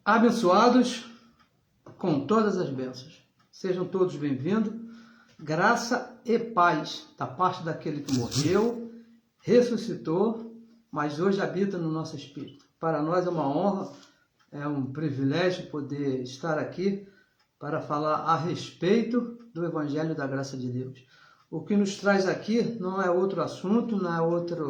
Abençoados com todas as bênçãos. Sejam todos bem-vindos. Graça e paz da parte daquele que morreu, ressuscitou, mas hoje habita no nosso espírito. Para nós é uma honra, é um privilégio poder estar aqui para falar a respeito do Evangelho da Graça de Deus. O que nos traz aqui não é outro assunto, não é outra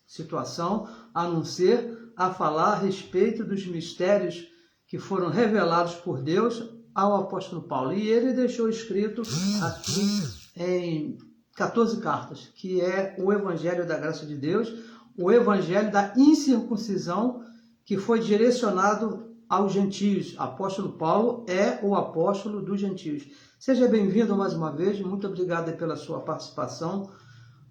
situação, a não ser a falar a respeito dos mistérios que foram revelados por Deus ao apóstolo Paulo. E ele deixou escrito aqui em 14 cartas, que é o Evangelho da Graça de Deus, o Evangelho da incircuncisão, que foi direcionado aos gentios. Apóstolo Paulo é o apóstolo dos gentios. Seja bem-vindo mais uma vez, muito obrigado pela sua participação,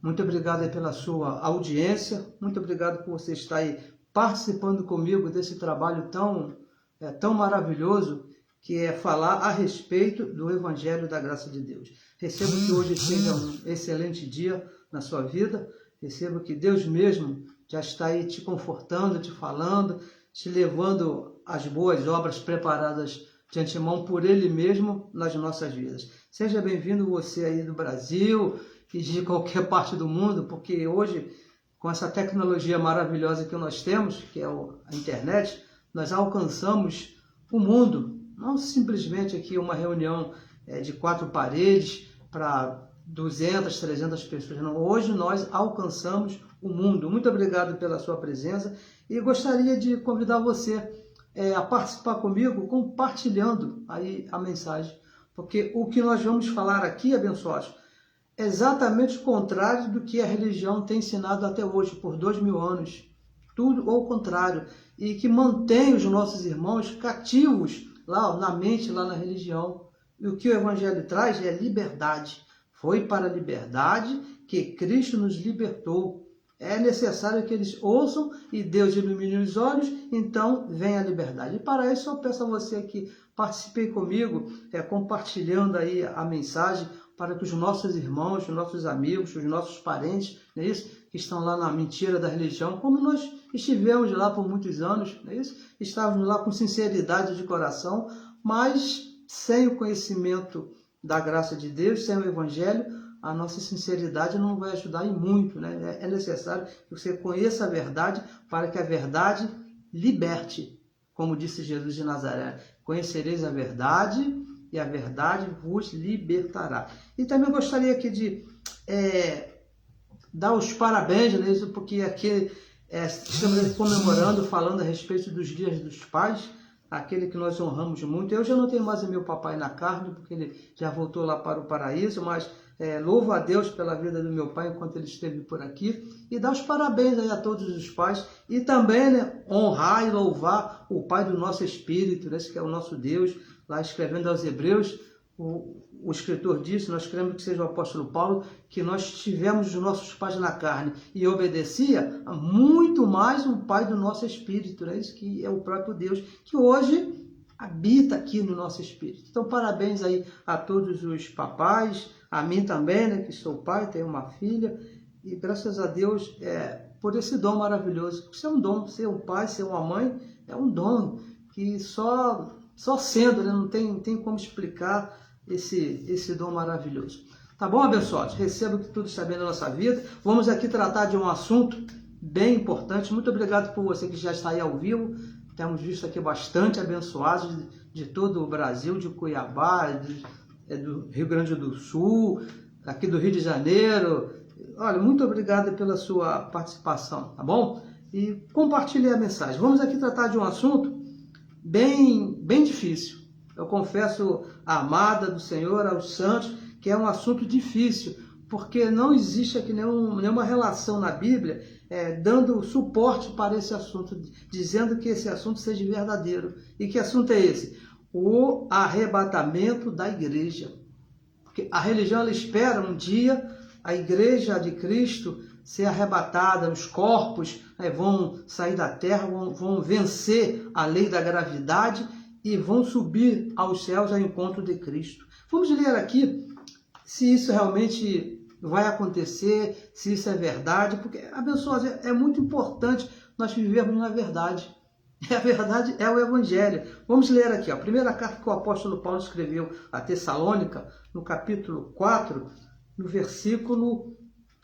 muito obrigado pela sua audiência, muito obrigado por você estar aí participando comigo desse trabalho tão maravilhoso, que é falar a respeito do Evangelho da Graça de Deus. Recebo que hoje seja um excelente dia na sua vida, recebo que Deus mesmo já está aí te confortando, te falando, te levando às boas obras preparadas de antemão por Ele mesmo nas nossas vidas. Seja bem-vindo você aí do Brasil e de qualquer parte do mundo, porque hoje, com essa tecnologia maravilhosa que nós temos, que é a internet, nós alcançamos o mundo. Não simplesmente aqui uma reunião de 4 paredes para 200, 300 pessoas. Não. Hoje nós alcançamos o mundo. Muito obrigado pela sua presença e gostaria de convidar você a participar comigo, compartilhando aí a mensagem. Porque o que nós vamos falar aqui, abençoados, é exatamente o contrário do que a religião tem ensinado até hoje, por 2000 anos. Tudo ao contrário. E que mantém os nossos irmãos cativos lá na mente, lá na religião. E o que o Evangelho traz é liberdade. Foi para a liberdade que Cristo nos libertou. É necessário que eles ouçam e Deus ilumine os olhos, então vem a liberdade. E para isso eu peço a você que participe comigo, compartilhando aí a mensagem, para que os nossos irmãos, os nossos amigos, os nossos parentes, não é isso? Que estão lá na mentira da religião, como nós estivemos lá por muitos anos, não é isso? Estávamos lá com sinceridade de coração, mas sem o conhecimento da graça de Deus, sem o Evangelho, a nossa sinceridade não vai ajudar em muito, né? É necessário que você conheça a verdade para que a verdade liberte, como disse Jesus de Nazaré. Conhecereis a verdade e a verdade vos libertará. E também gostaria aqui de dar os parabéns, né, porque aqui estamos comemorando, falando a respeito dos dias dos pais, aquele que nós honramos muito. Eu já não tenho mais o meu papai na carne, porque ele já voltou lá para o paraíso, mas louvo a Deus pela vida do meu pai enquanto ele esteve por aqui, e dar os parabéns aí a todos os pais, e também, né, honrar e louvar o Pai do nosso Espírito, né, que é o nosso Deus. Lá escrevendo aos Hebreus, o escritor disse, nós queremos que seja o apóstolo Paulo, que nós tivemos os nossos pais na carne e obedecia a muito mais o Pai do nosso Espírito, né? Isso que é o próprio Deus, que hoje habita aqui no nosso Espírito. Então, parabéns aí a todos os papais, a mim também, né, que sou pai, tenho uma filha, e graças a Deus por esse dom maravilhoso. Isso é um dom, ser um pai, ser uma mãe, é um dom que só sendo, né? Não tem como explicar esse dom maravilhoso. Tá bom, abençoados? Recebo que tudo está bem na nossa vida. Vamos aqui tratar de um assunto bem importante. Muito obrigado por você que já está aí ao vivo. Temos visto aqui bastante abençoados de todo o Brasil, de Cuiabá, do Rio Grande do Sul, aqui do Rio de Janeiro. Olha, muito obrigado pela sua participação, tá bom? E compartilhe a mensagem. Vamos aqui tratar de um assunto bem difícil. Eu confesso à amada do Senhor, aos santos, que é um assunto difícil, porque não existe aqui nenhuma relação na Bíblia dando suporte para esse assunto, dizendo que esse assunto seja verdadeiro. E que assunto é esse? O arrebatamento da igreja. Porque a religião ela espera um dia a igreja de Cristo ser arrebatada, os corpos vão sair da terra, vão vencer a lei da gravidade e vão subir aos céus ao encontro de Cristo. Vamos ler aqui se isso realmente vai acontecer, se isso é verdade, porque, abençoados, é muito importante nós vivermos na verdade. A verdade é o Evangelho. Vamos ler aqui, a primeira carta que o apóstolo Paulo escreveu a Tessalônica, no capítulo 4, no versículo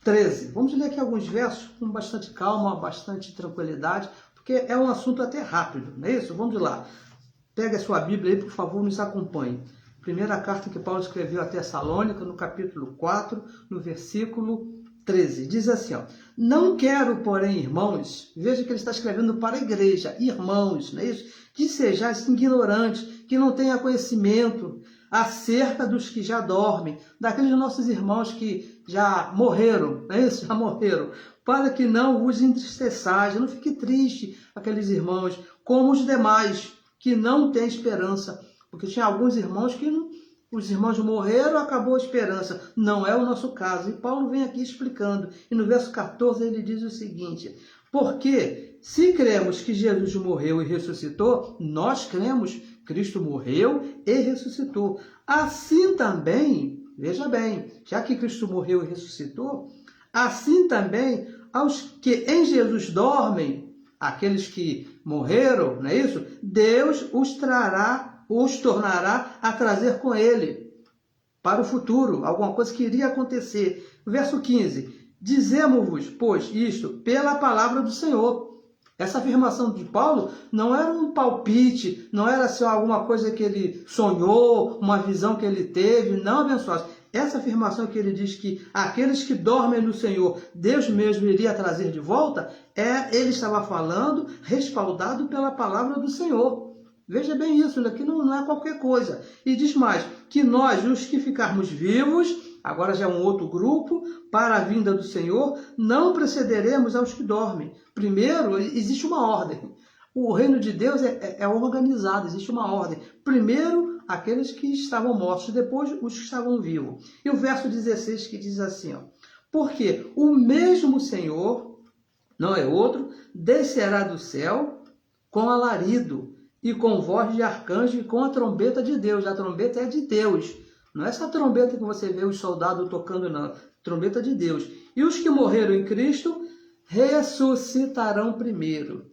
13. Vamos ler aqui alguns versos com bastante calma, bastante tranquilidade, porque é um assunto até rápido, não é isso? Vamos lá. Pega a sua Bíblia aí, por favor, nos acompanhe. Primeira carta que Paulo escreveu a Tessalônica, no capítulo 4, no versículo 13. Diz assim, ó: não quero, porém, irmãos, veja que ele está escrevendo para a igreja, irmãos, não é isso? Que sejais ignorantes, que não tenha conhecimento acerca dos que já dormem, daqueles nossos irmãos que já morreram, não é isso? Já morreram, para que não os entristeçais, não fique triste aqueles irmãos, como os demais, que não têm esperança, porque tinha alguns irmãos que não, os irmãos morreram, acabou a esperança. Não é o nosso caso. E Paulo vem aqui explicando. E no verso 14 ele diz o seguinte: porque se cremos que Jesus morreu e ressuscitou, nós cremos, Cristo morreu e ressuscitou. Assim também, veja bem, já que Cristo morreu e ressuscitou, assim também aos que em Jesus dormem, aqueles que morreram, não é isso? Deus os tornará a trazer com ele para o futuro, alguma coisa que iria acontecer. Verso 15, dizemos-vos, pois, isto pela palavra do Senhor. Essa afirmação de Paulo não era um palpite, não era só alguma coisa que ele sonhou, uma visão que ele teve, não, abençoados. Essa afirmação que ele diz que aqueles que dormem no Senhor, Deus mesmo iria trazer de volta, ele estava falando respaldado pela palavra do Senhor. Veja bem isso, aqui não é qualquer coisa. E diz mais, que nós, os que ficarmos vivos, agora já é um outro grupo, para a vinda do Senhor, não precederemos aos que dormem. Primeiro, existe uma ordem. O reino de Deus é organizado, existe uma ordem. Primeiro, aqueles que estavam mortos, depois os que estavam vivos. E o verso 16 que diz assim, ó: porque o mesmo Senhor, não é outro, descerá do céu com alarido, e com voz de arcanjo e com a trombeta de Deus. A trombeta é de Deus. Não é essa trombeta que você vê os soldados tocando, não. Trombeta de Deus. E os que morreram em Cristo ressuscitarão primeiro.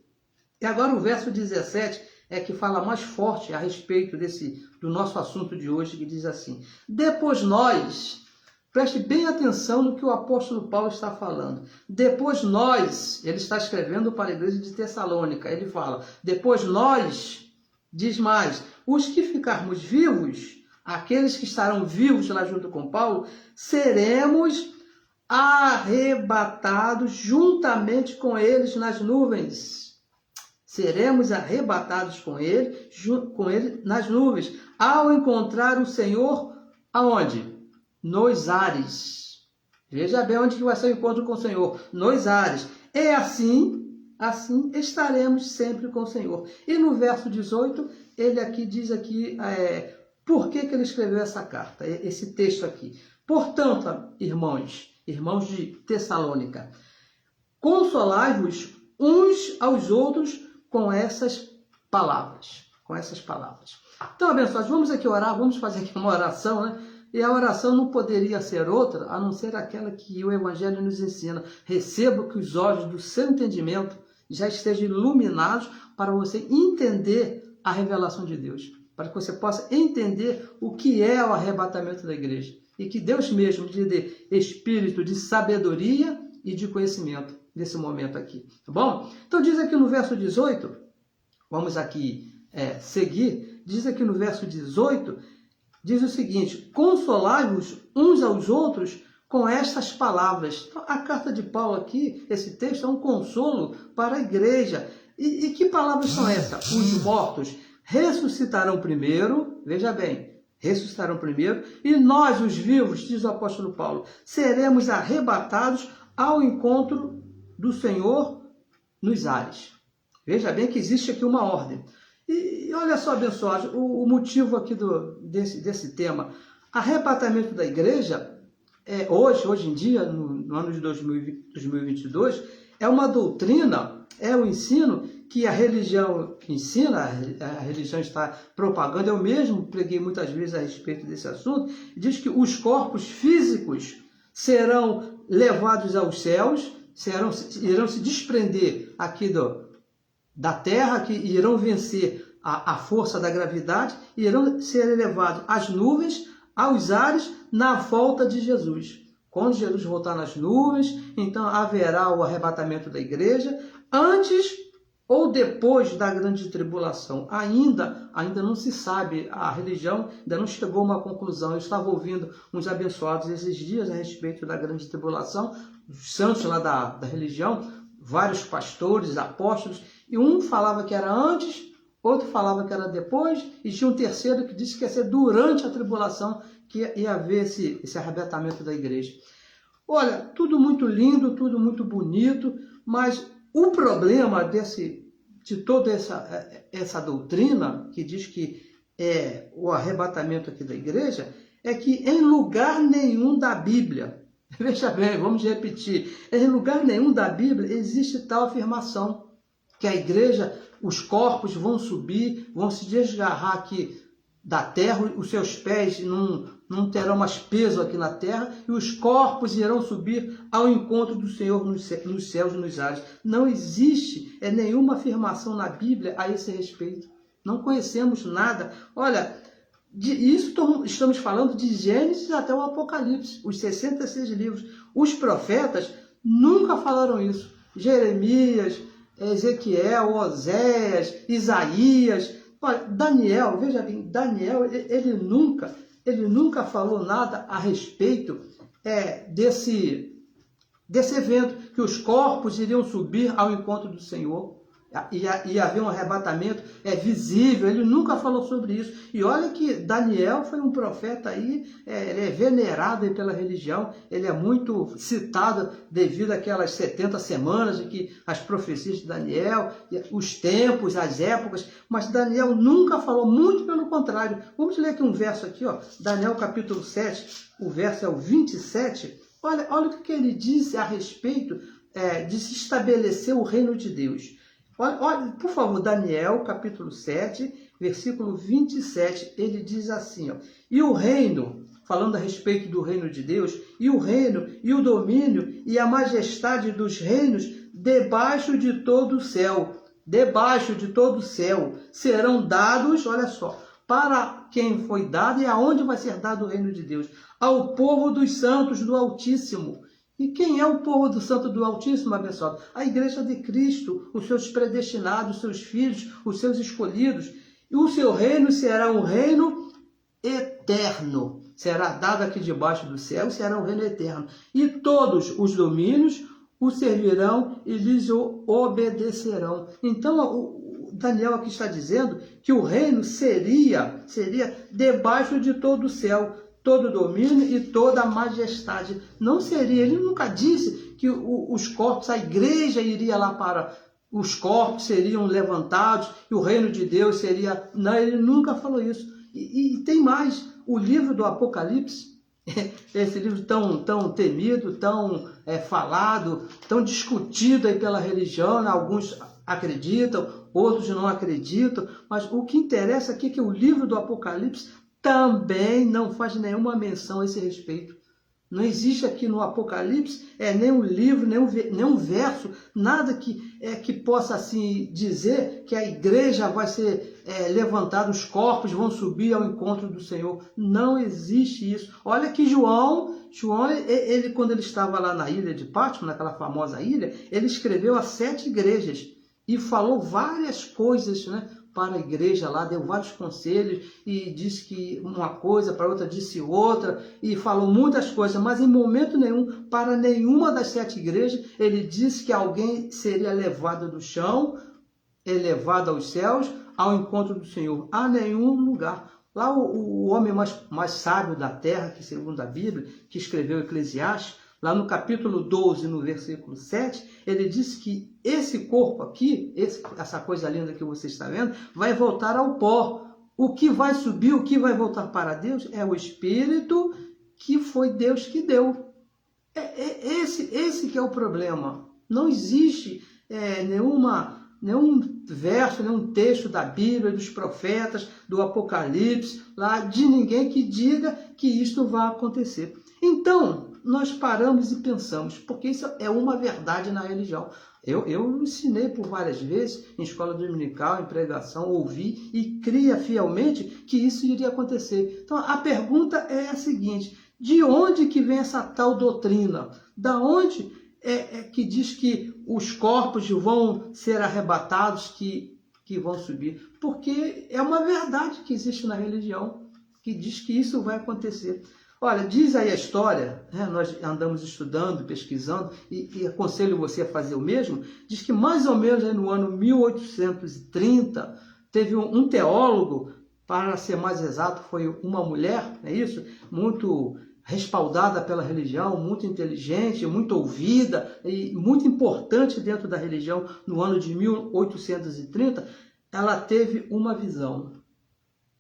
E agora o verso 17 é que fala mais forte a respeito do nosso assunto de hoje, que diz assim: depois nós... Preste bem atenção no que o apóstolo Paulo está falando. Depois nós, ele está escrevendo para a igreja de Tessalônica, ele fala, depois nós, diz mais, os que ficarmos vivos, aqueles que estarão vivos lá junto com Paulo, seremos arrebatados juntamente com eles nas nuvens. Seremos arrebatados com ele nas nuvens, ao encontrar o Senhor, aonde? Nos ares. Veja bem onde que vai ser o encontro com o Senhor. Nos ares. E assim estaremos sempre com o Senhor. E no verso 18, ele aqui diz aqui, por que ele escreveu essa carta, esse texto aqui. Portanto, irmãos de Tessalônica, consolai-vos uns aos outros com essas palavras. Então, abençoados, vamos aqui orar, vamos fazer aqui uma oração, né? E a oração não poderia ser outra, a não ser aquela que o Evangelho nos ensina. Receba que os olhos do seu entendimento já estejam iluminados para você entender a revelação de Deus. Para que você possa entender o que é o arrebatamento da igreja. E que Deus mesmo te dê espírito de sabedoria e de conhecimento nesse momento aqui. Tá bom? Então diz aqui no verso 18, vamos aqui seguir, diz aqui no verso 18... diz o seguinte: consolai-vos uns aos outros com estas palavras. Então, a carta de Paulo aqui, esse texto é um consolo para a igreja. E que palavras são essas? Os mortos ressuscitarão primeiro, veja bem, ressuscitarão primeiro, e nós, os vivos, diz o apóstolo Paulo, seremos arrebatados ao encontro do Senhor nos ares. Veja bem que existe aqui uma ordem. E olha só, abençoados, o motivo aqui desse tema, arrebatamento da igreja, hoje em dia, no ano de 2022, é uma doutrina, é um ensino que a religião ensina, a religião está propagando. Eu mesmo preguei muitas vezes a respeito desse assunto, diz que os corpos físicos serão levados aos céus, irão se desprender aqui da terra, que irão vencer a força da gravidade, e irão ser elevados às nuvens, aos ares, na volta de Jesus. Quando Jesus voltar nas nuvens, então haverá o arrebatamento da igreja, antes ou depois da grande tribulação. Ainda não se sabe, a religião ainda não chegou a uma conclusão. Eu estava ouvindo uns abençoados esses dias a respeito da grande tribulação, os santos lá da religião, vários pastores, apóstolos, e um falava que era antes, outro falava que era depois, e tinha um terceiro que disse que ia ser durante a tribulação que ia haver esse arrebatamento da igreja. Olha, tudo muito lindo, tudo muito bonito, mas o problema de toda essa doutrina, que diz que é o arrebatamento aqui da igreja, é que em lugar nenhum da Bíblia, veja bem, vamos repetir, em lugar nenhum da Bíblia existe tal afirmação, que a igreja, os corpos vão subir, vão se desgarrar aqui da terra, os seus pés não terão mais peso aqui na terra, e os corpos irão subir ao encontro do Senhor nos céus e nos ares. Não existe nenhuma afirmação na Bíblia a esse respeito. Não conhecemos nada. Olha, estamos falando de Gênesis até o Apocalipse, os 66 livros. Os profetas nunca falaram isso. Jeremias, Ezequiel, Oséias, Isaías. Olha, Daniel, veja bem, Daniel, ele nunca falou nada a respeito desse evento, que os corpos iriam subir ao encontro do Senhor, e haver um arrebatamento visível. Ele nunca falou sobre isso. E olha que Daniel foi um profeta aí, ele é venerado aí pela religião, ele é muito citado devido àquelas 70 semanas de que as profecias de Daniel, os tempos, as épocas, mas Daniel nunca falou, muito pelo contrário. Vamos ler aqui um verso aqui, ó, Daniel capítulo 7, o verso é o 27. Olha o que ele diz a respeito de se estabelecer o reino de Deus. Olha, por favor, Daniel, capítulo 7, versículo 27, ele diz assim, ó, e o reino, falando a respeito do reino de Deus, e o reino, e o domínio, e a majestade dos reinos, debaixo de todo o céu, serão dados, olha só, para quem foi dado e aonde vai ser dado o reino de Deus, ao povo dos santos do Altíssimo. E quem é o povo do Santo do Altíssimo, abençoado? A igreja de Cristo, os seus predestinados, os seus filhos, os seus escolhidos. E o seu reino será um reino eterno. Será dado aqui debaixo do céu, será um reino eterno. E todos os domínios o servirão e lhes obedecerão. Então, o Daniel aqui está dizendo que o reino seria debaixo de todo o céu, todo domínio e toda a majestade. Não seria, ele nunca disse que os corpos, a igreja iria lá para, os corpos seriam levantados e o reino de Deus seria... Não, ele nunca falou isso. E tem mais, o livro do Apocalipse, esse livro tão temido, tão falado, tão discutido aí pela religião, né? Alguns acreditam, outros não acreditam, mas o que interessa aqui é que o livro do Apocalipse também não faz nenhuma menção a esse respeito. Não existe aqui no Apocalipse nem um livro, nem um verso, nada que possa assim dizer que a igreja vai ser levantada, os corpos vão subir ao encontro do Senhor. Não existe isso. Olha que João, ele quando ele estava lá na ilha de Patmos, naquela famosa ilha, ele escreveu a 7 igrejas e falou várias coisas, né, para a igreja lá, deu vários conselhos e disse que uma coisa, para outra disse outra, e falou muitas coisas, mas em momento nenhum, para nenhuma das 7 igrejas, ele disse que alguém seria levado do chão, elevado aos céus, ao encontro do Senhor, a nenhum lugar. Lá o homem mais sábio da terra, que segundo a Bíblia, que escreveu Eclesiastes, lá no capítulo 12, no versículo 7, ele disse que esse corpo aqui, essa coisa linda que você está vendo, vai voltar ao pó. O que vai subir, o que vai voltar para Deus é o Espírito que foi Deus que deu. Esse que é o problema. Não existe nenhum verso, nenhum texto da Bíblia, dos profetas, do Apocalipse, lá de ninguém que diga que isto vai acontecer. Então, nós paramos e pensamos, porque isso é uma verdade na religião. Eu ensinei por várias vezes, em escola dominical, em pregação, ouvi e cria fielmente que isso iria acontecer. Então, a pergunta é a seguinte: de onde que vem essa tal doutrina? Da onde que diz que os corpos vão ser arrebatados, que vão subir? Porque é uma verdade que existe na religião, que diz que isso vai acontecer. Olha, diz aí a história, né? Nós andamos estudando, pesquisando, e aconselho você a fazer o mesmo. Diz que mais ou menos aí no ano 1830, teve um teólogo, para ser mais exato, foi uma mulher, é isso? Muito respaldada pela religião, muito inteligente, muito ouvida e muito importante dentro da religião. No ano de 1830, ela teve uma visão,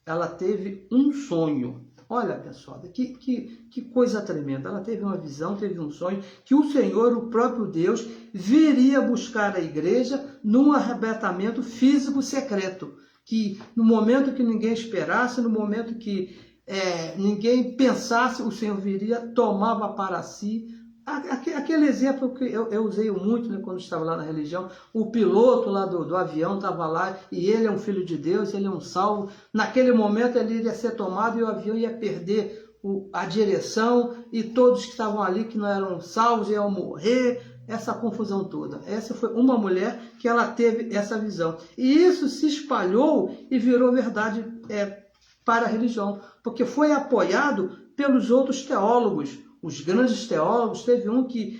ela teve um sonho. Olha, pessoal, que coisa tremenda. Ela teve uma visão, teve um sonho, que o Senhor, o próprio Deus, viria buscar a igreja num arrebatamento físico secreto. Que no momento que ninguém esperasse, no momento que ninguém pensasse, o Senhor viria, tomava para si. Aquele exemplo que eu usei muito, né, quando estava lá na religião, o piloto lá do avião estava lá e ele é um filho de Deus, ele é um salvo. Naquele momento ele iria ser tomado e o avião ia perder a direção e todos que estavam ali que não eram salvos iam morrer, essa confusão toda. Essa foi uma mulher que ela teve essa visão. E isso se espalhou e virou verdade para a religião, porque foi apoiado pelos outros teólogos. Os grandes teólogos, teve um que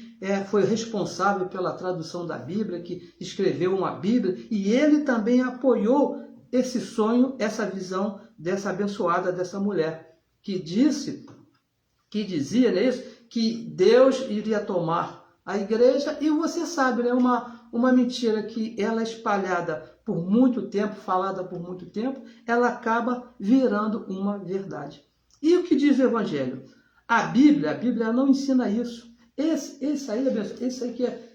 foi responsável pela tradução da Bíblia, que escreveu uma Bíblia, e ele também apoiou esse sonho, essa visão dessa abençoada, dessa mulher, que dizia, não é isso? Que Deus iria tomar a igreja, e você sabe, né? Uma mentira que ela é espalhada por muito tempo, falada por muito tempo, ela acaba virando uma verdade. E o que diz o Evangelho? A Bíblia não ensina isso. Esse aí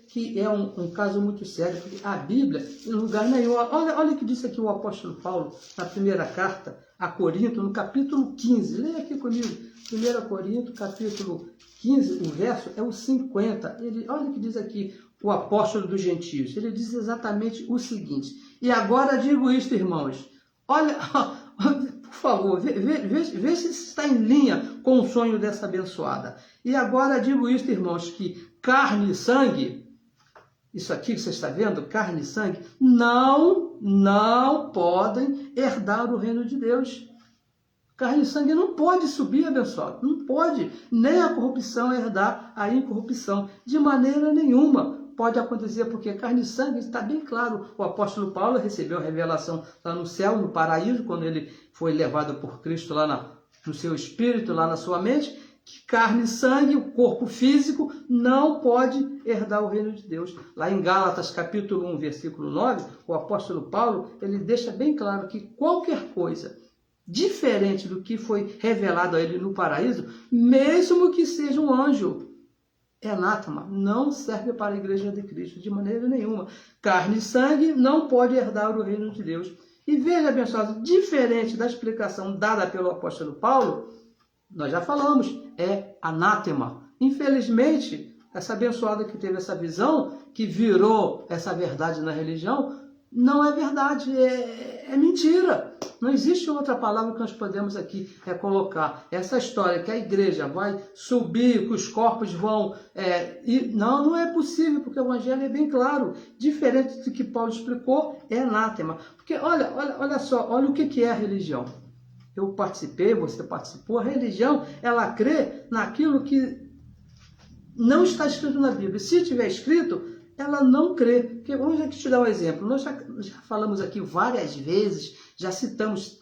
que é um caso muito sério, porque a Bíblia, em lugar nenhum, olha o que disse aqui o apóstolo Paulo, na primeira carta a Corinto, no capítulo 15, leia aqui comigo, 1 Corinto, capítulo 15, o verso é o 50, olha o que diz aqui o apóstolo dos gentios, ele diz exatamente o seguinte: e agora digo isto, irmãos, olha... Por favor, vê se está em linha com o sonho dessa abençoada. E agora digo isto, irmãos, que carne e sangue, isso aqui que você está vendo, carne e sangue, não podem herdar o reino de Deus. Carne e sangue não pode subir, abençoado. Não pode. Nem a corrupção herdar a incorrupção. De maneira nenhuma pode acontecer, porque carne e sangue está bem claro. O apóstolo Paulo recebeu a revelação lá no céu, no paraíso, quando ele foi levado por Cristo lá no seu espírito, lá na sua mente, que carne e sangue, o corpo físico, não pode herdar o reino de Deus. Lá em Gálatas, capítulo 1, versículo 9, o apóstolo Paulo, ele deixa bem claro que qualquer coisa diferente do que foi revelado a ele no paraíso, mesmo que seja um anjo, é anátema, não serve para a igreja de Cristo de maneira nenhuma. Carne e sangue não pode herdar o reino de Deus. E veja, abençoado, diferente da explicação dada pelo apóstolo Paulo, nós já falamos, é anátema. Infelizmente, essa abençoada que teve essa visão, que virou essa verdade na religião, não é verdade, é mentira. Não existe outra palavra que nós podemos aqui colocar. Essa história que a igreja vai subir, que os corpos vão... não é possível, porque o evangelho é bem claro. Diferente do que Paulo explicou, é anátema. Porque olha só, olha o que é a religião. Eu participei, você participou. A religião, ela crê naquilo que não está escrito na Bíblia. Se tiver escrito, ela não crê. Porque, vamos aqui te dar um exemplo. Nós já falamos aqui várias vezes, já citamos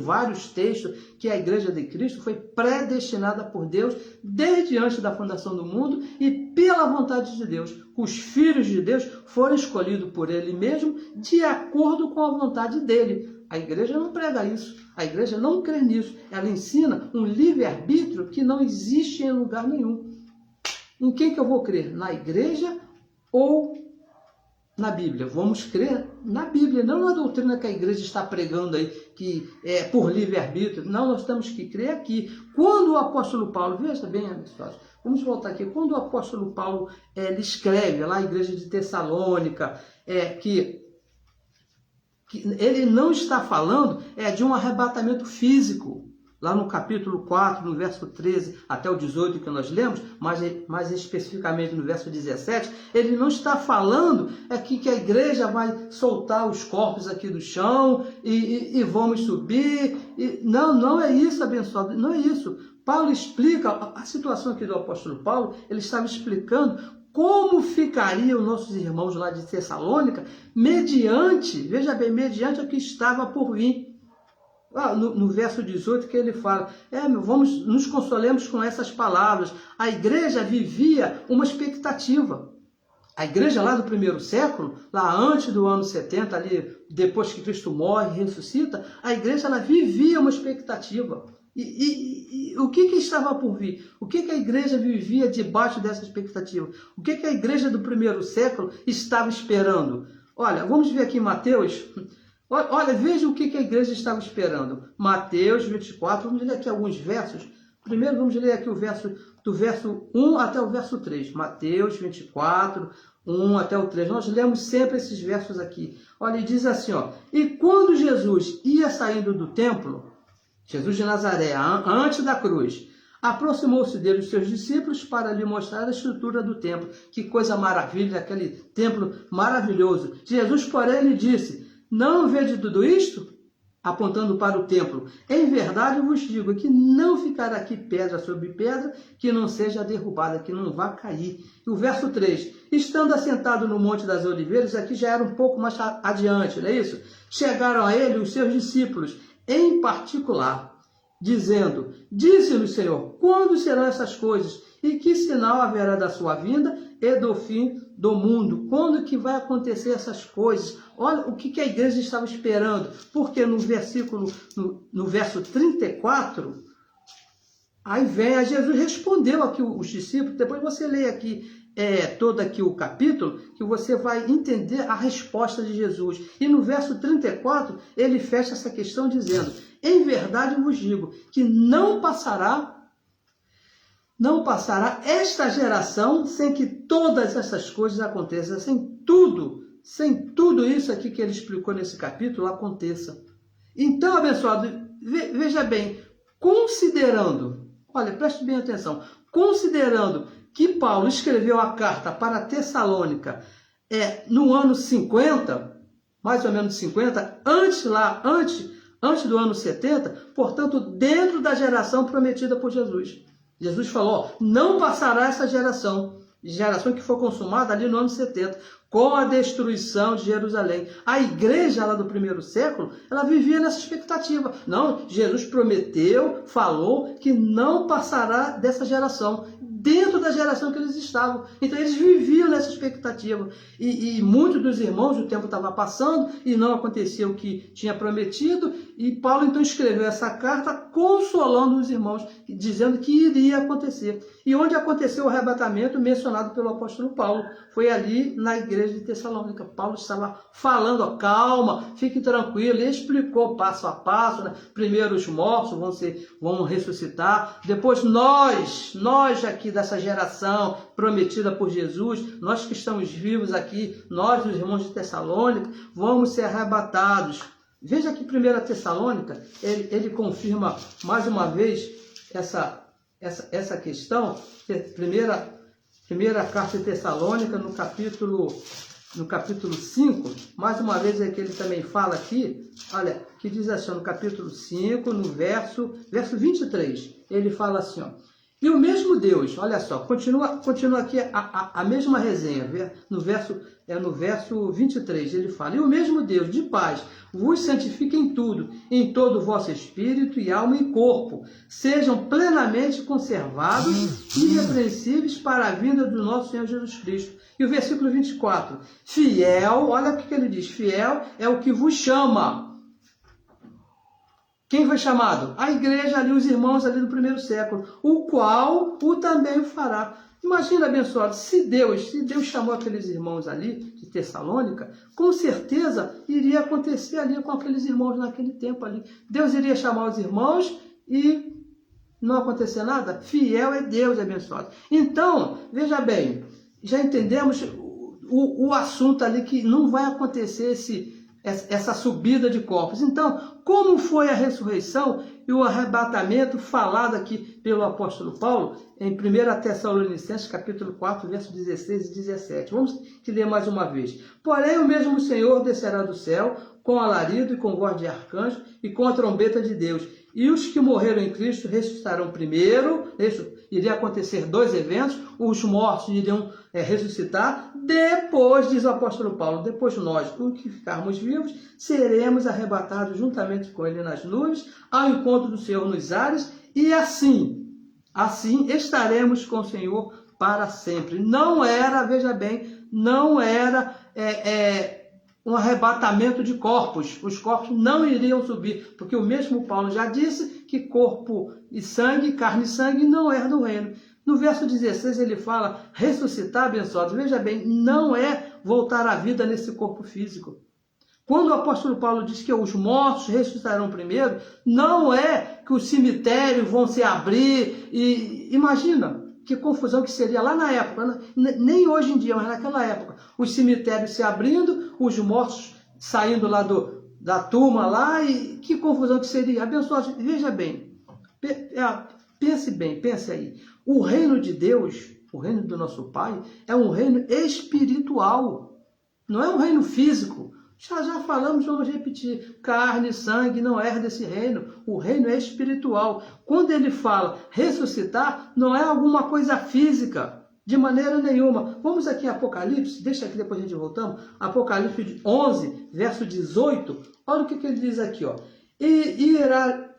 vários textos, que a Igreja de Cristo foi predestinada por Deus desde antes da fundação do mundo e pela vontade de Deus. Os filhos de Deus foram escolhidos por Ele mesmo de acordo com a vontade dEle. A igreja não prega isso. A igreja não crê nisso. Ela ensina um livre-arbítrio que não existe em lugar nenhum. Em quem que eu vou crer? Na igreja ou na Bíblia, vamos crer na Bíblia, não na doutrina que a igreja está pregando aí, que é por livre-arbítrio. Não, nós temos que crer aqui. Quando o apóstolo Paulo, veja bem, pessoal, vamos voltar aqui, quando o apóstolo Paulo ele escreve lá à igreja de Tessalônica, que ele não está falando de um arrebatamento físico, lá no capítulo 4, no verso 13 até o 18 que nós lemos, mais especificamente no verso 17, ele não está falando que a igreja vai soltar os corpos aqui do chão e vamos subir. Não é isso, abençoado, não é isso. Paulo explica, a situação aqui do apóstolo Paulo, ele estava explicando como ficariam nossos irmãos lá de Tessalônica mediante, veja bem, mediante o que estava por vir. No verso 18 que ele fala, nos consolemos com essas palavras. A igreja vivia uma expectativa. A igreja lá do primeiro século, lá antes do ano 70, ali, depois que Cristo morre e ressuscita, a igreja ela vivia uma expectativa. E o que estava por vir? O que a igreja vivia debaixo dessa expectativa? O que a igreja do primeiro século estava esperando? Olha, vamos ver aqui em Mateus. Olha, veja o que a igreja estava esperando. Mateus 24, vamos ler aqui alguns versos. Primeiro vamos ler aqui do verso 1 até o verso 3. Mateus 24, 1 até o 3. Nós lemos sempre esses versos aqui. Olha, e diz assim, e quando Jesus ia saindo do templo, Jesus de Nazaré, antes da cruz, aproximou-se dele os seus discípulos para lhe mostrar a estrutura do templo. Que coisa maravilha, aquele templo maravilhoso. Jesus, porém, lhe disse: não vede tudo isto? Apontando para o templo. Em verdade, eu vos digo que não ficará aqui pedra sobre pedra que não seja derrubada, que não vá cair. E o verso 3. Estando assentado no Monte das Oliveiras, aqui já era um pouco mais adiante, não é isso? Chegaram a ele os seus discípulos, em particular, dizendo: disse-nos, Senhor, quando serão essas coisas? E que sinal haverá da sua vinda e do fim do mundo? Quando que vai acontecer essas coisas? Olha o que a igreja estava esperando. Porque no verso 34, aí vem, Jesus respondeu aqui os discípulos. Depois você lê aqui todo aqui o capítulo, que você vai entender a resposta de Jesus. E no verso 34, ele fecha essa questão dizendo: em verdade eu vos digo que não passará esta geração sem que todas essas coisas aconteçam, sem tudo isso aqui que ele explicou nesse capítulo aconteça. Então, abençoado, veja bem, considerando, olha, preste bem atenção, considerando que Paulo escreveu a carta para Tessalônica no ano 50, mais ou menos 50, antes do ano 70, portanto, dentro da geração prometida por Jesus. Jesus falou: não passará essa geração que foi consumada ali no ano 70, com a destruição de Jerusalém. A igreja lá do primeiro século, ela vivia nessa expectativa. Não, Jesus prometeu, falou que não passará dessa geração, dentro da geração que eles estavam. Então eles viviam nessa expectativa. E muitos dos irmãos, o tempo estava passando e não acontecia o que tinha prometido. E Paulo então escreveu essa carta consolando os irmãos, dizendo que iria acontecer. E onde aconteceu o arrebatamento mencionado pelo apóstolo Paulo? Foi ali na igreja de Tessalônica. Paulo estava falando: calma, fique tranquilo. Ele explicou passo a passo, né? Primeiro os mortos vão ressuscitar. Depois nós aqui dessa geração prometida por Jesus, nós que estamos vivos aqui, nós os irmãos de Tessalônica, vamos ser arrebatados. Veja que 1 Tessalônica, ele confirma mais uma vez essa questão. Primeira carta de Tessalônica, no capítulo 5, mais uma vez é que ele também fala aqui, olha, que diz assim, no capítulo 5, no verso 23, ele fala assim, e o mesmo Deus, olha só, continua aqui a mesma resenha, no verso 23, ele fala: e o mesmo Deus de paz vos santifique em tudo, em todo o vosso espírito e alma e corpo, sejam plenamente conservados e irrepreensíveis para a vinda do nosso Senhor Jesus Cristo. E o versículo 24, fiel, olha o que ele diz: fiel é o que vos chama. Quem foi chamado? A igreja ali, os irmãos ali do primeiro século, o qual o também fará. Imagina, abençoado, se Deus chamou aqueles irmãos ali de Tessalônica, com certeza iria acontecer ali com aqueles irmãos naquele tempo ali. Deus iria chamar os irmãos e não acontecer nada? Fiel é Deus, abençoado. Então, veja bem, já entendemos o assunto ali que não vai acontecer essa subida de corpos. Então, como foi a ressurreição e o arrebatamento falado aqui pelo apóstolo Paulo em 1 Tessalonicenses, capítulo 4, versos 16 e 17. Vamos ler mais uma vez. Porém, o mesmo Senhor descerá do céu com alarido e com voz de arcanjo e com a trombeta de Deus. E os que morreram em Cristo ressuscitarão primeiro. Iria acontecer dois eventos. Os mortos iriam ressuscitar. Depois, diz o apóstolo Paulo, depois nós, os que ficarmos vivos, seremos arrebatados juntamente com ele nas nuvens, ao encontro do Senhor nos ares, e assim estaremos com o Senhor para sempre. Não era, veja bem, não era um arrebatamento de corpos. Os corpos não iriam subir, porque o mesmo Paulo já disse que corpo e sangue, carne e sangue, não é do reino. No verso 16 ele fala ressuscitar, abençoados. Veja bem, não é voltar à vida nesse corpo físico. Quando o apóstolo Paulo diz que os mortos ressuscitarão primeiro, não é que os cemitérios vão se abrir. E imagina que confusão que seria lá na época, nem hoje em dia, mas naquela época. Os cemitérios se abrindo, os mortos saindo lá da turma lá, e que confusão que seria. Abençoados, veja bem, pense aí. O reino de Deus, o reino do nosso Pai, é um reino espiritual, não é um reino físico. Já falamos, vamos repetir, carne e sangue não herda esse reino, o reino é espiritual. Quando ele fala ressuscitar, não é alguma coisa física, de maneira nenhuma. Vamos aqui em Apocalipse, deixa aqui, depois a gente voltamos, Apocalipse 11, verso 18, olha o que ele diz aqui, ó. E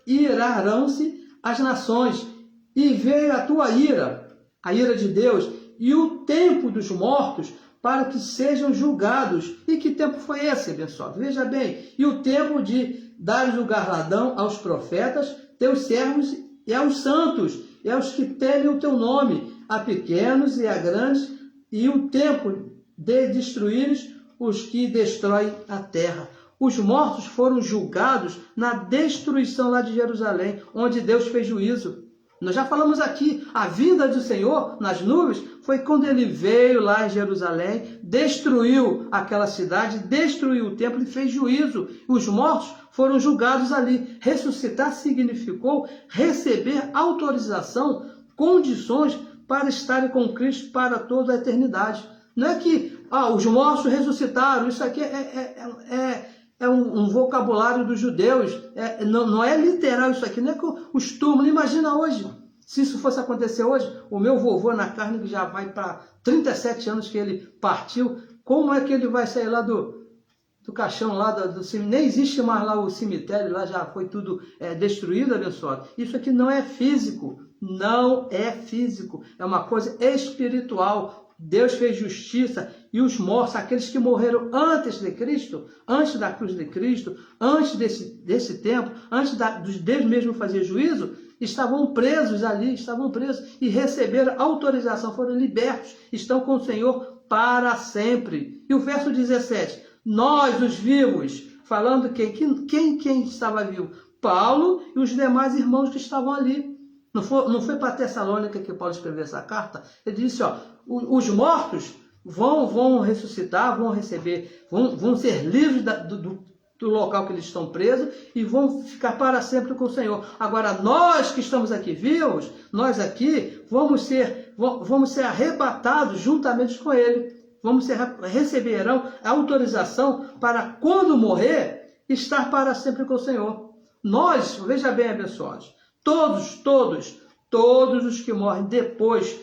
irarão-se as nações, e veio a tua ira, a ira de Deus, e o tempo dos mortos, para que sejam julgados. E que tempo foi esse, abençoado? Veja bem, e o tempo de dar o galardão aos profetas, teus servos e aos santos, e aos que temem o teu nome, a pequenos e a grandes, e o tempo de destruíres os que destroem a terra. Os mortos foram julgados na destruição lá de Jerusalém, onde Deus fez juízo. Nós já falamos aqui, a vinda do Senhor nas nuvens foi quando ele veio lá em Jerusalém, destruiu aquela cidade, destruiu o templo e fez juízo. Os mortos foram julgados ali. Ressuscitar significou receber autorização, condições para estarem com Cristo para toda a eternidade. Não é que os mortos ressuscitaram, isso aqui é um vocabulário dos judeus, não é literal isso aqui, não é que os túmulos, imagina hoje, se isso fosse acontecer hoje, o meu vovô na carne, que já vai para 37 anos que ele partiu, como é que ele vai sair lá do caixão, lá do cemitério? Nem existe mais lá o cemitério, lá já foi tudo destruído, abençoado. Isso aqui não é físico, não é físico, é uma coisa espiritual. Deus fez justiça, e os mortos, aqueles que morreram antes de Cristo, antes da cruz de Cristo, antes desse tempo, antes de Deus mesmo fazer juízo, estavam presos ali, e receberam autorização, foram libertos, estão com o Senhor para sempre. E o verso 17, nós os vivos, falando quem estava vivo? Paulo e os demais irmãos que estavam ali. Não foi para Tessalônica que Paulo escreveu essa carta? Ele disse, os mortos vão ressuscitar, vão receber, vão ser livres do local que eles estão presos e vão ficar para sempre com o Senhor. Agora, nós que estamos aqui vivos, nós aqui vamos ser arrebatados juntamente com Ele. Receberão a autorização para, quando morrer, estar para sempre com o Senhor. Nós, veja bem, abençoados, todos os que morrem depois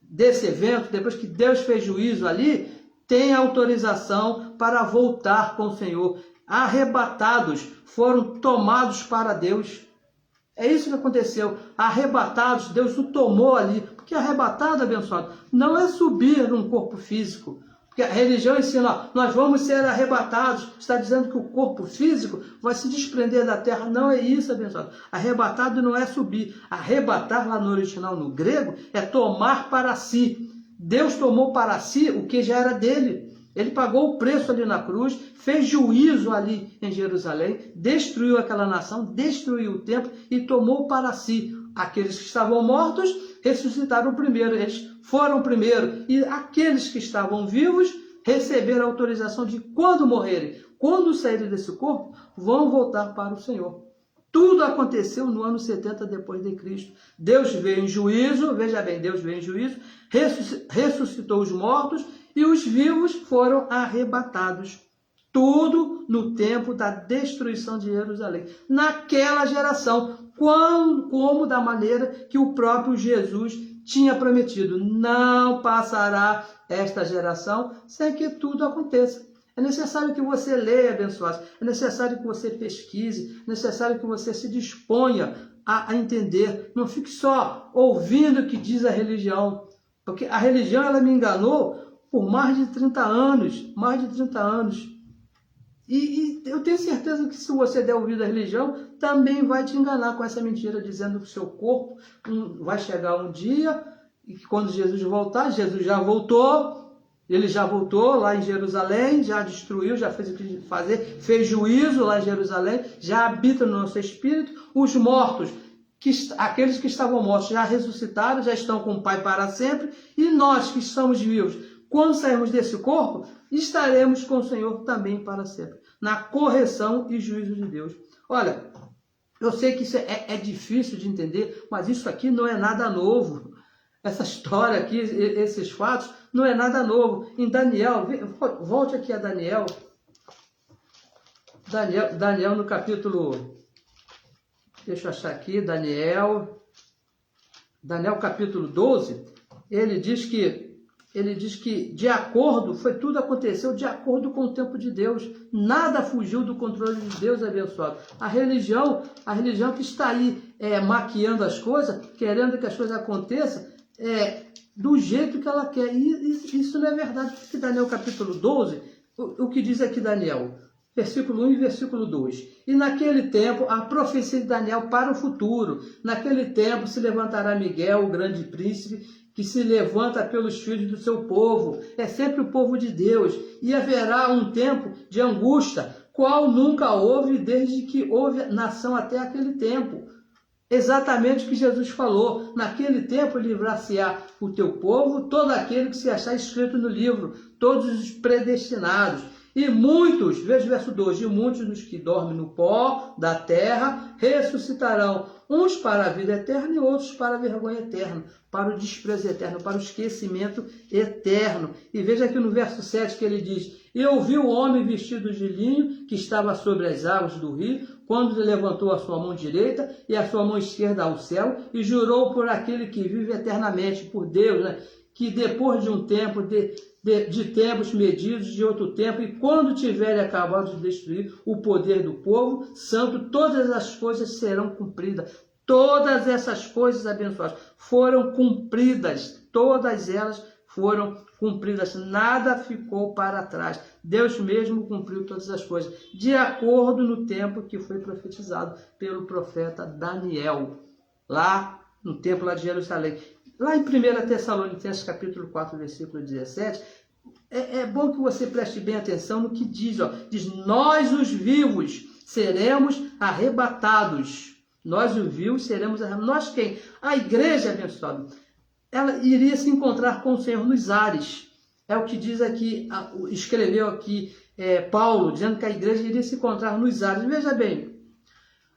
desse evento, depois que Deus fez juízo ali, têm autorização para voltar com o Senhor. Arrebatados, foram tomados para Deus. É isso que aconteceu. Arrebatados, Deus o tomou ali. Porque arrebatado, abençoado, não é subir num corpo físico. Porque a religião ensina, ó, nós vamos ser arrebatados. Está dizendo que o corpo físico vai se desprender da terra. Não é isso, abençoado. Arrebatado não é subir. Arrebatar, lá no original, no grego, é tomar para si. Deus tomou para si o que já era dele. Ele pagou o preço ali na cruz, fez juízo ali em Jerusalém, destruiu aquela nação, destruiu o templo e tomou para si. Aqueles que estavam mortos ressuscitaram primeiro, eles foram primeiro. E aqueles que estavam vivos receberam a autorização de, quando morrerem, quando saírem desse corpo, vão voltar para o Senhor. Tudo aconteceu no ano 70 depois de Cristo. Deus veio em juízo, veja bem, Deus veio em juízo, ressuscitou os mortos e os vivos foram arrebatados. Tudo no tempo da destruição de Jerusalém. Naquela geração, como da maneira que o próprio Jesus tinha prometido. Não passará esta geração sem que tudo aconteça. É necessário que você leia, abençoados. É necessário que você pesquise. É necessário que você se disponha a entender. Não fique só ouvindo o que diz a religião. Porque a religião, ela me enganou por mais de 30 anos. Mais de 30 anos. E eu tenho certeza que se você der ouvido à religião, também vai te enganar com essa mentira, dizendo que o seu corpo vai chegar um dia, e que quando Jesus voltar, Jesus já voltou, ele já voltou lá em Jerusalém, já destruiu, já fez o que fazer, fez juízo lá em Jerusalém, já habita no nosso espírito. Os mortos, aqueles que estavam mortos já ressuscitaram, já estão com o Pai para sempre, e nós que estamos vivos, quando sairmos desse corpo, estaremos com o Senhor também para sempre, na correção e juízo de Deus. Olha, eu sei que isso é difícil de entender, mas isso aqui não é nada novo. Essa história aqui, esses fatos, não é nada novo. Em Daniel, volte aqui a Daniel. Daniel no capítulo, deixa eu achar aqui, Daniel capítulo 12, ele diz que de acordo, tudo aconteceu de acordo com o tempo de Deus. Nada fugiu do controle de Deus, abençoado. A religião que está aí maquiando as coisas, querendo que as coisas aconteçam do jeito que ela quer. E isso não é verdade. Porque Daniel capítulo 12, o que diz aqui Daniel? Versículo 1 e versículo 2. E naquele tempo, a profecia de Daniel para o futuro. Naquele tempo se levantará Miguel, o grande príncipe, que se levanta pelos filhos do seu povo. É sempre o povo de Deus. E haverá um tempo de angústia, qual nunca houve desde que houve nação até aquele tempo. Exatamente o que Jesus falou. Naquele tempo livrar-se-á o teu povo, todo aquele que se achar escrito no livro, todos os predestinados. E muitos, veja o verso 2, e muitos dos que dormem no pó da terra ressuscitarão, uns para a vida eterna e outros para a vergonha eterna, para o desprezo eterno, para o esquecimento eterno. E veja aqui no verso 7 que ele diz: e eu vi o homem vestido de linho que estava sobre as águas do rio, quando ele levantou a sua mão direita e a sua mão esquerda ao céu, e jurou por aquele que vive eternamente, por Deus, né? Que depois de um tempo, de tempos medidos, de outro tempo, e quando tiver acabado de destruir o poder do povo santo, todas as coisas serão cumpridas. Todas essas coisas abençoadas foram cumpridas, todas elas foram cumpridas, nada ficou para trás. Deus mesmo cumpriu todas as coisas, de acordo no tempo que foi profetizado pelo profeta Daniel, lá no templo lá de Jerusalém. Lá em 1 Tessalonicenses capítulo 4, versículo 17, é bom que você preste bem atenção no que diz. Diz, nós os vivos seremos arrebatados. Nós os vivos seremos arrebatados. Nós quem? A igreja, abençoada, ela iria se encontrar com o Senhor nos ares. É o que diz aqui, escreveu aqui Paulo, dizendo que a igreja iria se encontrar nos ares. Veja bem,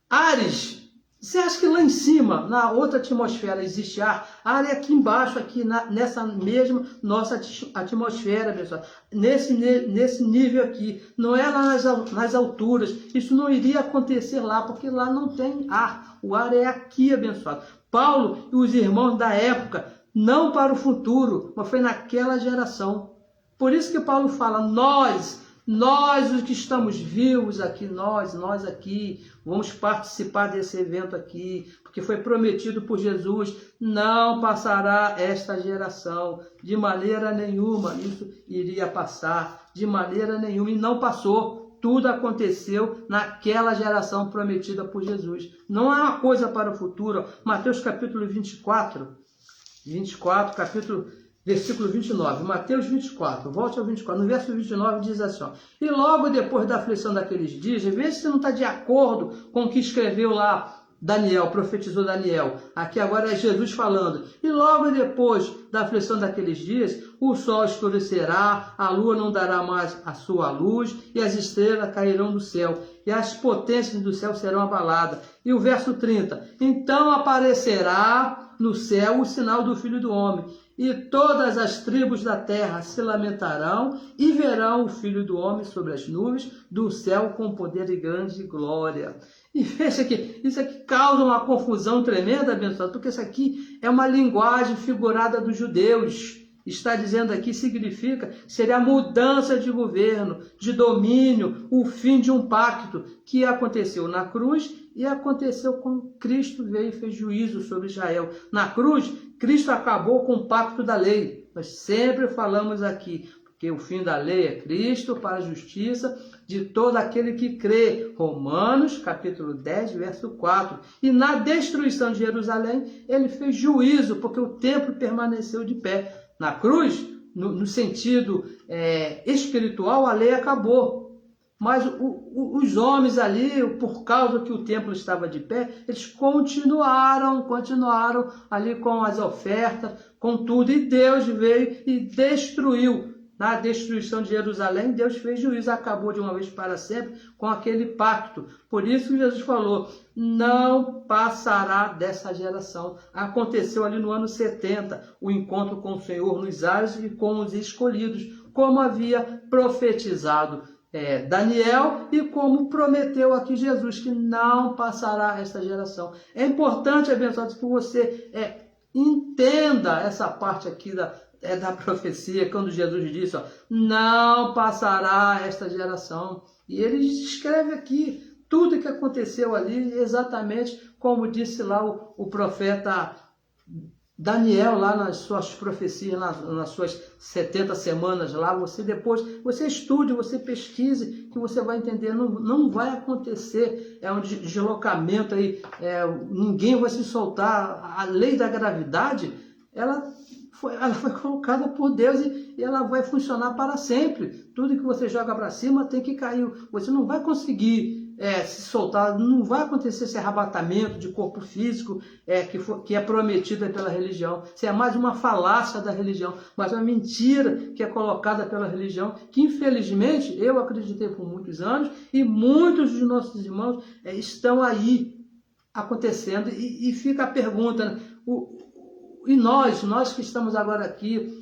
ares. Você acha que lá em cima, na outra atmosfera, existe ar? Ar é aqui embaixo, aqui nessa mesma nossa atmosfera, pessoal. Nesse nível aqui. Não é lá nas alturas. Isso não iria acontecer lá, porque lá não tem ar. O ar é aqui, abençoado. Paulo e os irmãos da época, não para o futuro, mas foi naquela geração. Por isso que Paulo fala, nós Nós, os que estamos vivos aqui, nós aqui, vamos participar desse evento aqui, porque foi prometido por Jesus, não passará esta geração, de maneira nenhuma isso iria passar, de maneira nenhuma, e não passou. Tudo aconteceu naquela geração prometida por Jesus. Não é uma coisa para o futuro. Mateus capítulo 24, versículo 29. Mateus 24, volte ao 24. No verso 29 diz assim, ó, e logo depois da aflição daqueles dias, vê se não está de acordo com o que escreveu lá Daniel, profetizou Daniel. Aqui agora é Jesus falando. E logo depois da aflição daqueles dias, o sol escurecerá, a lua não dará mais a sua luz, e as estrelas cairão do céu, e as potências do céu serão abaladas. E o verso 30, então aparecerá no céu o sinal do Filho do Homem, e todas as tribos da terra se lamentarão, e verão o Filho do Homem sobre as nuvens do céu com poder e grande glória. E veja que isso aqui causa uma confusão tremenda, abençoado, porque isso aqui é uma linguagem figurada dos judeus. Está dizendo aqui, significa, seria a mudança de governo, de domínio, o fim de um pacto que aconteceu na cruz e aconteceu quando Cristo veio e fez juízo sobre Israel. Na cruz, Cristo acabou com o pacto da lei. Nós sempre falamos aqui, porque o fim da lei é Cristo para a justiça de todo aquele que crê. Romanos, capítulo 10, verso 4. E na destruição de Jerusalém, ele fez juízo, porque o templo permaneceu de pé. Na cruz, no sentido espiritual, a lei acabou. Mas os homens ali, por causa que o templo estava de pé, eles continuaram ali com as ofertas, com tudo. E Deus veio e destruiu. Na destruição de Jerusalém, Deus fez juízo, acabou de uma vez para sempre com aquele pacto. Por isso que Jesus falou, não passará dessa geração. Aconteceu ali no ano 70, o encontro com o Senhor nos ares e com os escolhidos, como havia profetizado Daniel e como prometeu aqui Jesus, que não passará esta geração. É importante, abençoados, que você entenda essa parte aqui da profecia, quando Jesus disse, ó, não passará esta geração. E ele escreve aqui tudo que aconteceu ali, exatamente como disse lá o profeta Daniel, lá nas suas profecias, nas suas 70 semanas lá. Você estude, você pesquise, que você vai entender. Não vai acontecer um deslocamento aí, ninguém vai se soltar. A lei da gravidade, ela foi colocada por Deus e ela vai funcionar para sempre. Tudo que você joga para cima tem que cair. Você não vai conseguir se soltar, não vai acontecer esse arrebatamento de corpo físico que é prometida pela religião. Isso é mais uma falácia da religião, mas uma mentira que é colocada pela religião, que infelizmente eu acreditei por muitos anos e muitos dos nossos irmãos estão aí acontecendo. E fica a pergunta, né? E nós que estamos agora aqui,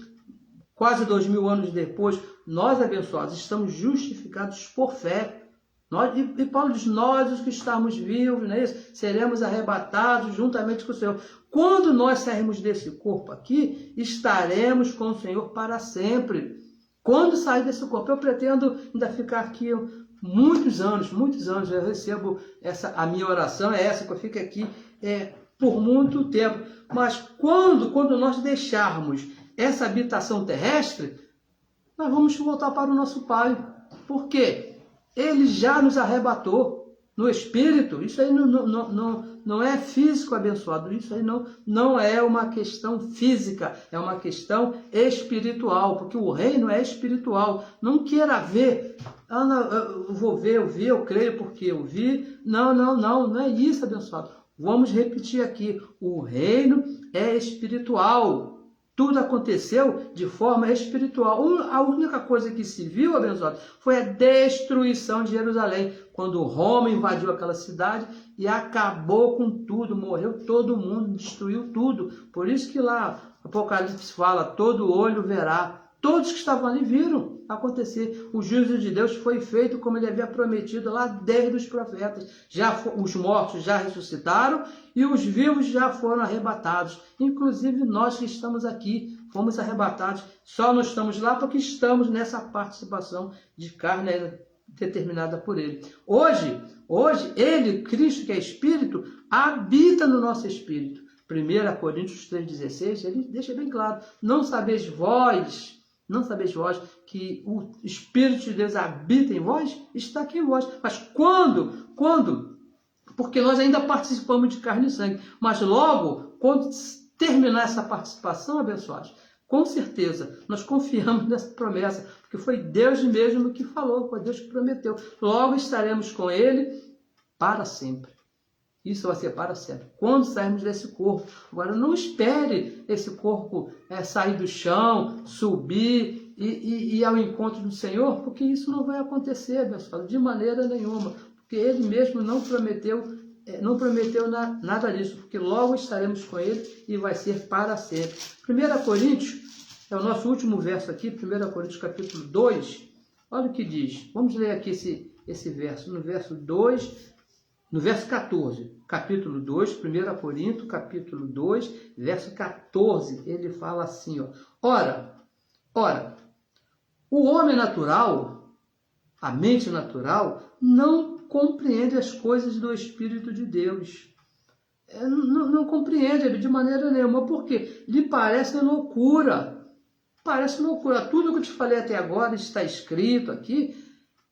quase 2000 anos depois, nós abençoados, estamos justificados por fé. E Paulo diz, nós os que estamos vivos, não é isso? Seremos arrebatados juntamente com o Senhor. Quando nós sairmos desse corpo aqui, estaremos com o Senhor para sempre. Quando sair desse corpo, eu pretendo ainda ficar aqui muitos anos, eu recebo a minha oração é essa, que eu fico aqui por muito tempo. Mas quando nós deixarmos essa habitação terrestre, nós vamos voltar para o nosso Pai. Por quê? Ele já nos arrebatou no Espírito. Isso aí não é físico, abençoado. Isso aí não é uma questão física, é uma questão espiritual, porque o reino é espiritual. Não queira ver, eu vou ver, eu vi, eu creio porque eu vi. Não é isso, abençoado. Vamos repetir aqui, o reino é espiritual. Tudo aconteceu de forma espiritual. A única coisa que se viu, abençoado, foi a destruição de Jerusalém, quando Roma invadiu aquela cidade e acabou com tudo, morreu todo mundo, destruiu tudo. Por isso que lá Apocalipse fala, todo olho verá. Todos que estavam ali viram acontecer. O juízo de Deus foi feito como ele havia prometido lá desde os profetas. Os mortos já ressuscitaram e os vivos já foram arrebatados. Inclusive nós que estamos aqui. fomos arrebatados. Só não estamos lá porque estamos nessa participação de carne determinada por ele. Hoje, ele, Cristo, que é Espírito, habita no nosso espírito. 1 Coríntios 3,16, ele deixa bem claro: não sabeis vós que o Espírito de Deus habita em vós? Está aqui em vós. Mas quando? Porque nós ainda participamos de carne e sangue. Mas logo, quando terminar essa participação, abençoados, com certeza, nós confiamos nessa promessa, porque foi Deus mesmo que falou, foi Deus que prometeu. Logo estaremos com Ele para sempre. Isso vai ser para sempre. Quando sairmos desse corpo. Agora, não espere esse corpo sair do chão, subir e ir ao encontro do Senhor, porque isso não vai acontecer, abençoado, de maneira nenhuma. Porque Ele mesmo não prometeu nada disso, porque logo estaremos com Ele e vai ser para sempre. 1 Coríntios, é o nosso último verso aqui, 1 Coríntios capítulo 2, olha o que diz. Vamos ler aqui esse verso, no verso 2, no verso 14, capítulo 2, 1 Coríntios, capítulo 2, verso 14, ele fala assim, ó: Ora, o homem natural, a mente natural, não compreende as coisas do Espírito de Deus. Não compreende de maneira nenhuma, porque lhe parece loucura. Parece loucura. Tudo que eu te falei até agora está escrito aqui.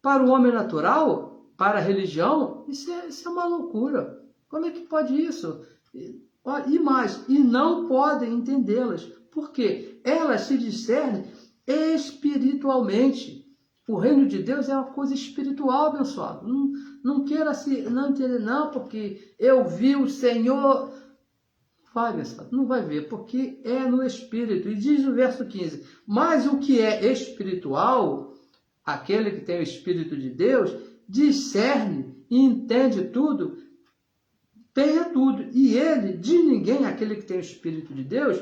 Para o homem natural, para a religião, isso é uma loucura. Como é que pode isso? E mais, e não podem entendê-las, porque elas se discernem espiritualmente. O reino de Deus é uma coisa espiritual, abençoado. Não queira não entender, não, porque eu vi o Senhor. Vai, abençoado, não vai ver, porque é no Espírito. E diz no verso 15: mas o que é espiritual, aquele que tem o Espírito de Deus, discerne e entende tudo, tem tudo. E ele, de ninguém, aquele que tem o Espírito de Deus,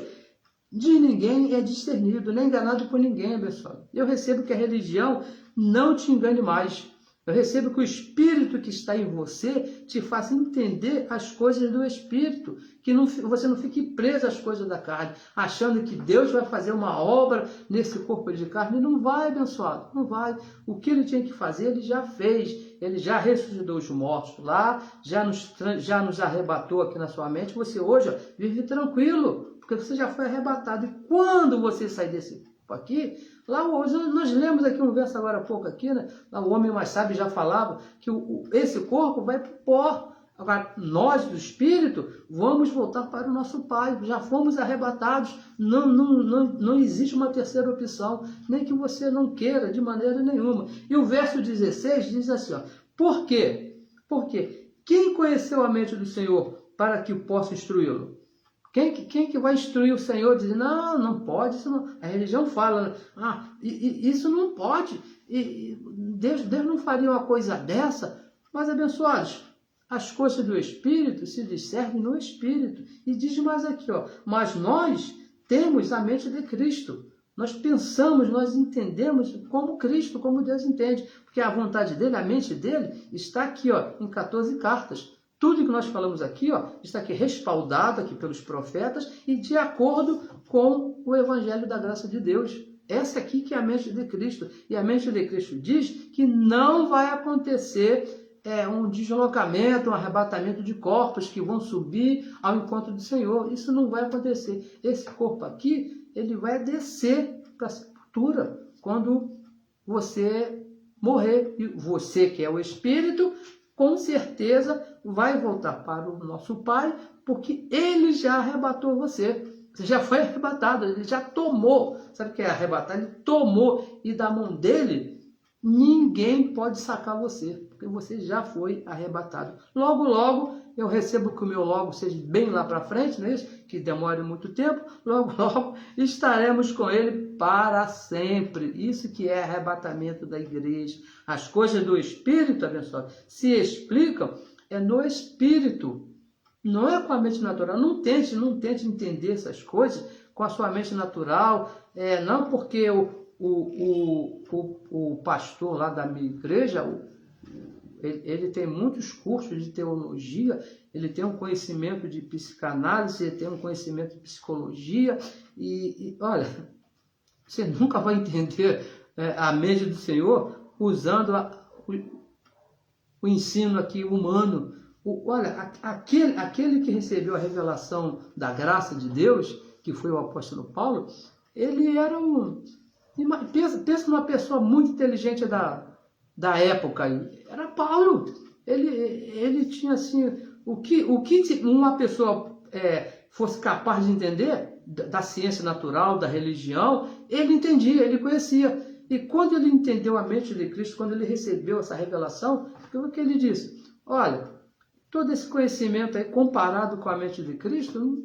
de ninguém é discernido, nem enganado por ninguém, abençoado. Eu recebo que a religião não te engane mais. Eu recebo que o Espírito que está em você te faça entender as coisas do Espírito, que você não fique preso às coisas da carne, achando que Deus vai fazer uma obra nesse corpo de carne. Não vai, abençoado, não vai. O que ele tinha que fazer, ele já fez. Ele já ressuscitou os mortos lá, já nos arrebatou aqui na sua mente. Você hoje vive tranquilo, porque você já foi arrebatado. E quando você sair desse corpo aqui, lá hoje, nós lemos aqui um verso agora há pouco aqui, né? Lá o homem mais sábio já falava que esse corpo vai para o pó. Agora, nós do Espírito vamos voltar para o nosso Pai. Já fomos arrebatados. Não existe uma terceira opção, nem que você não queira de maneira nenhuma. E o verso 16 diz assim, ó: por quê? Porque quem conheceu a mente do Senhor para que possa instruí-lo? Quem que vai instruir o Senhor, dizendo, não pode, isso não. A religião fala, isso não pode, Deus não faria uma coisa dessa. Mas, abençoados, as coisas do Espírito se discernem no Espírito. E diz mais aqui, ó: mas nós temos a mente de Cristo. Nós pensamos, nós entendemos como Cristo, como Deus entende. Porque a vontade dele, a mente dele, está aqui, ó, em 14 cartas. Tudo que nós falamos aqui, ó, está aqui respaldado aqui pelos profetas e de acordo com o Evangelho da graça de Deus. Essa aqui que é a mente de Cristo. E a mente de Cristo diz que não vai acontecer um deslocamento, um arrebatamento de corpos que vão subir ao encontro do Senhor. Isso não vai acontecer. Esse corpo aqui, ele vai descer para a sepultura quando você morrer. E você que é o Espírito, com certeza vai voltar para o nosso Pai, porque Ele já arrebatou você. Você já foi arrebatado, Ele já tomou. Sabe o que é arrebatar? Ele tomou. E da mão dele, ninguém pode sacar você, porque você já foi arrebatado. Logo, logo, eu recebo que o meu logo seja bem lá para frente, não é isso? Que demore muito tempo. Logo, logo, estaremos com Ele para sempre. Isso que é arrebatamento da igreja. As coisas do Espírito, abençoado, se explicam no Espírito. Não é com a mente natural. Não tente entender essas coisas com a sua mente natural. Não porque o pastor lá da minha igreja, ele tem muitos cursos de teologia, ele tem um conhecimento de psicanálise, ele tem um conhecimento de psicologia, e olha, você nunca vai entender a mente do Senhor usando o ensino aqui humano. Olha, aquele que recebeu a revelação da graça de Deus, que foi o apóstolo Paulo, ele era pensa numa pessoa muito inteligente da época aí. Era Paulo. Ele tinha assim, o que uma pessoa fosse capaz de entender da ciência natural, da religião, ele entendia, ele conhecia. E quando ele entendeu a mente de Cristo, quando ele recebeu essa revelação, o que ele disse? Olha, todo esse conhecimento aí comparado com a mente de Cristo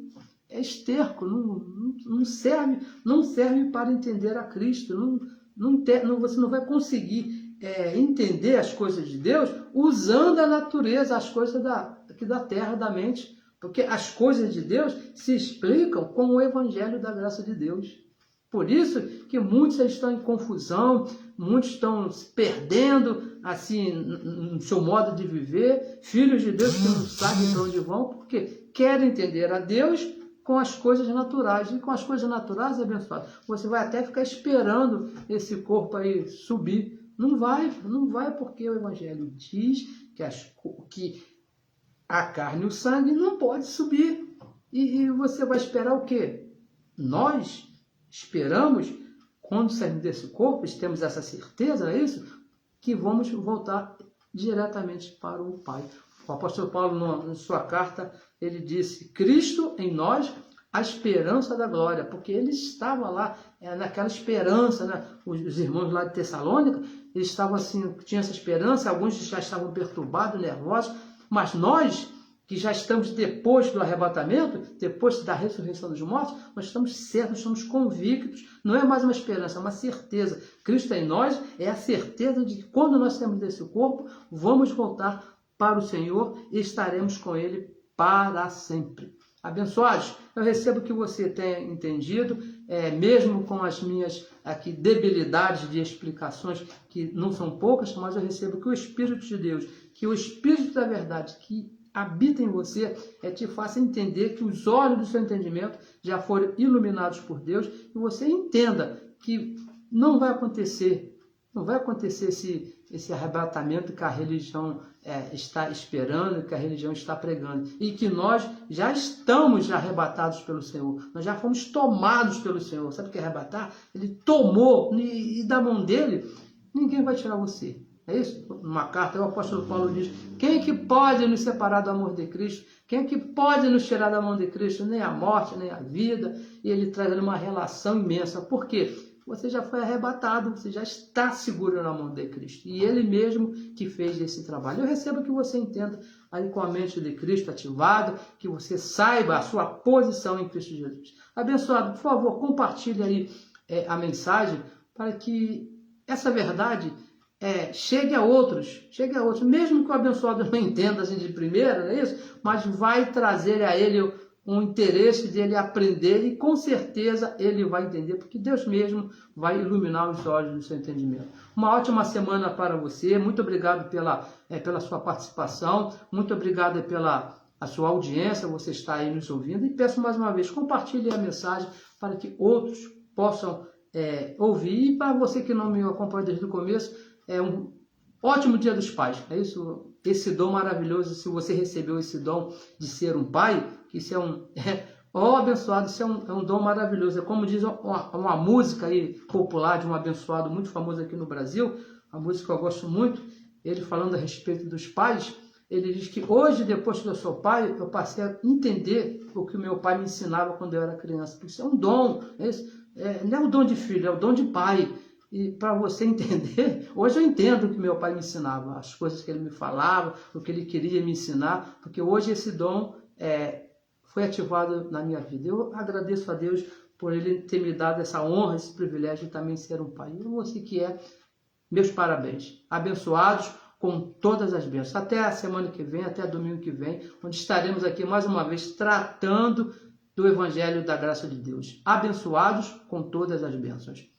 é esterco, não serve para entender a Cristo. Você não vai conseguir entender as coisas de Deus usando a natureza, as coisas aqui da terra, da mente. Porque as coisas de Deus se explicam com o evangelho da graça de Deus. Por isso que muitos estão em confusão, muitos estão se perdendo assim no seu modo de viver, filhos de Deus que não sabem para onde vão, porque querem entender a Deus com as coisas naturais. E com as coisas naturais, abençoado, você vai até ficar esperando esse corpo aí subir. Não vai, porque o Evangelho diz que a carne e o sangue não pode subir. E você vai esperar o quê? Nós esperamos, quando sairmos desse corpo, temos essa certeza, é isso? Que vamos voltar diretamente para o Pai. O apóstolo Paulo, na sua carta, ele disse: Cristo em nós, a esperança da glória, porque ele estava lá, naquela esperança, né? Os irmãos lá de Tessalônica, eles estavam assim, tinham essa esperança, alguns já estavam perturbados, nervosos, mas nós, que já estamos depois do arrebatamento, depois da ressurreição dos mortos, nós estamos certos, estamos convictos, não é mais uma esperança, é uma certeza. Cristo em nós é a certeza de que quando nós saímos desse corpo, vamos voltar para o Senhor e estaremos com Ele para sempre. Abençoados, eu recebo que você tenha entendido, mesmo com as minhas aqui debilidades de explicações, que não são poucas, mas eu recebo que o Espírito de Deus, que o Espírito da verdade, que habita em você, te faça entender que os olhos do seu entendimento já foram iluminados por Deus, e você entenda que não vai acontecer esse arrebatamento que a religião está esperando, que a religião está pregando, e que nós já estamos arrebatados pelo Senhor, nós já fomos tomados pelo Senhor. Sabe o que é arrebatar? Ele tomou, e da mão dele, ninguém vai tirar você. É isso? Numa carta, o apóstolo Paulo diz: quem é que pode nos separar do amor de Cristo? Quem é que pode nos tirar da mão de Cristo? Nem a morte, nem a vida. E ele traz ali uma relação imensa. Por quê? Você já foi arrebatado, você já está seguro na mão de Cristo. E Ele mesmo que fez esse trabalho. Eu recebo que você entenda aí com a mente de Cristo ativada, que você saiba a sua posição em Cristo Jesus. Abençoado, por favor, compartilhe aí a mensagem para que essa verdade chegue a outros, mesmo que o abençoado não entenda assim de primeira, não é isso? Mas vai trazer a ele um interesse dele aprender, e com certeza ele vai entender, porque Deus mesmo vai iluminar os olhos do seu entendimento. Uma ótima semana para você, muito obrigado pela sua participação, muito obrigado pela sua audiência, você está aí nos ouvindo, e peço mais uma vez, compartilhe a mensagem para que outros possam ouvir, e para você que não me acompanha desde o começo, um ótimo Dia dos Pais, é isso? Esse dom maravilhoso, se você recebeu esse dom de ser um pai, que isso abençoado, isso é um dom maravilhoso. É como diz uma música aí popular de um abençoado muito famoso aqui no Brasil, a música que eu gosto muito, ele falando a respeito dos pais, ele diz que hoje, depois que eu sou pai, eu passei a entender o que o meu pai me ensinava quando eu era criança, porque isso é um dom, não é o dom de filho, é o dom de pai. E para você entender, hoje eu entendo o que meu pai me ensinava, as coisas que ele me falava, o que ele queria me ensinar, porque hoje esse dom foi ativado na minha vida. Eu agradeço a Deus por Ele ter me dado essa honra, esse privilégio de também ser um pai. E você que meus parabéns. Abençoados com todas as bênçãos. Até a semana que vem, até domingo que vem, onde estaremos aqui mais uma vez tratando do Evangelho da graça de Deus. Abençoados com todas as bênçãos.